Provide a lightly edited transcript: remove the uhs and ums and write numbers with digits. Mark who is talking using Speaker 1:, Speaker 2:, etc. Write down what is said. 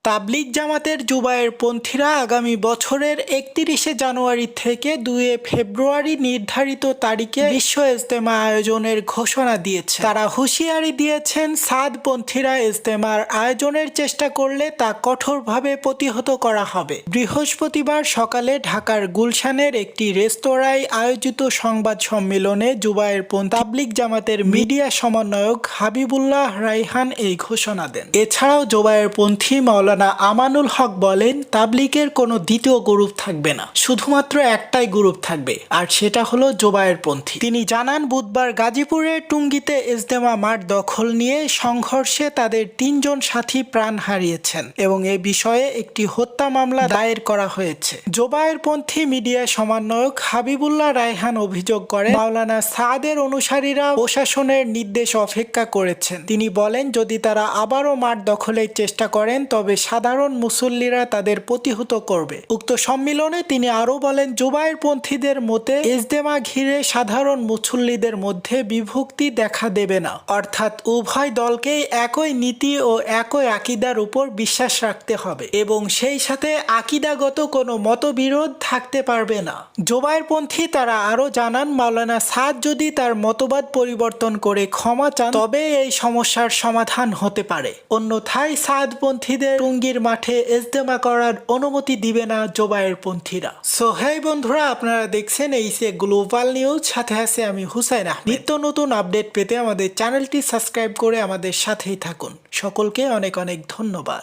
Speaker 1: তাবলিগ জামাতের জুবায়ের পন্থীরা আগামী বছরের ৩১শে জানুয়ারি থেকে ২ ফেব্রুয়ারি নির্ধারিত তারিখে বিশ্ব ইজতেমা আয়োজনের ঘোষণা দিয়েছে। তারা হুঁশিয়ারি দিয়েছেন, সাদপন্থীরা ইজতেমার আয়োজনের চেষ্টা করলে তা কঠোরভাবে প্রতিহত করা হবে। বৃহস্পতিবার সকালে ঢাকার গুলশানের একটি রেস্তোরাঁয় আয়োজিত সংবাদ সম্মেলনে জুবায়ের তাবলিগ জামাতের মিডিয়া সমন্বয়ক হাবিবুল্লাহ রায়হান এই ঘোষণা দেন। এছাড়াও জুবায়ের পন্থী মাওলানা আমানুল হক বলেন, তাবলিগের কোনো দ্বিতীয় গ্রুপ থাকবে না, শুধুমাত্র একটাই গ্রুপ থাকবে, আর সেটা হলো জুবায়ের পন্থী। তিনি জানান, বুধবার গাজীপুরের টুঙ্গিতে ইজতেমা মাঠ দখল নিয়ে সংঘর্ষে তাদের ৩ জন সাথী প্রাণ হারিয়েছেন এবং এ বিষয়ে একটি হত্যা মামলা দায়ের করা হয়েছে। জুবায়ের পন্থী মিডিয়া সমন্বয়ক হাবিবুল্লাহ রায়হান অভিযোগ করেন, মাওলানা সাদের অনুসারীরা প্রশাসনের নির্দেশ অপেক্ষা করেছেন। তিনি বলেন, যদি তারা আবারও মাঠ দখলের চেষ্টা করেন তবে সাধারণ মুসল্লিরা তাদের প্রতিহত করবে। উক্ত সম্মেলনে তিনি আরও বলেন, জুবায়ের পন্থীদের মতে ইজতেমা ঘিরে সাধারণ মুসল্লিদের মধ্যে বিভক্তি দেখা দেবে না, অর্থাৎ উভয় দলকেই একই নীতি ও একই আকীদার উপর বিশ্বাস রাখতে হবে এবং সেই সাথে আকীদাগত কোনো মতবিরোধ থাকতে পারবে না। জুবায়ের পন্থী তারা আরও জানান, মাওলানা সাদ যদি তার মতবাদ পরিবর্তন করে ক্ষমা চান তবে এই সমস্যার সমাধান হতে পারে, অন্যথায় সাদপন্থীদের টুঙ্গির মাঠে ইজতেমা করার অনুমতি দিবে না জুবায়ের পন্থীরা। সো হেই বন্ধুরা, আপনারা দেখছেন এইসে গ্লোবাল নিউজ, সাথে আছে আমি হুসাইন আহমেদ। নিত্য নতুন আপডেট পেতে আমাদের চ্যানেলটি সাবস্ক্রাইব করে আমাদের সাথেই থাকুন। সকলকে অনেক অনেক ধন্যবাদ।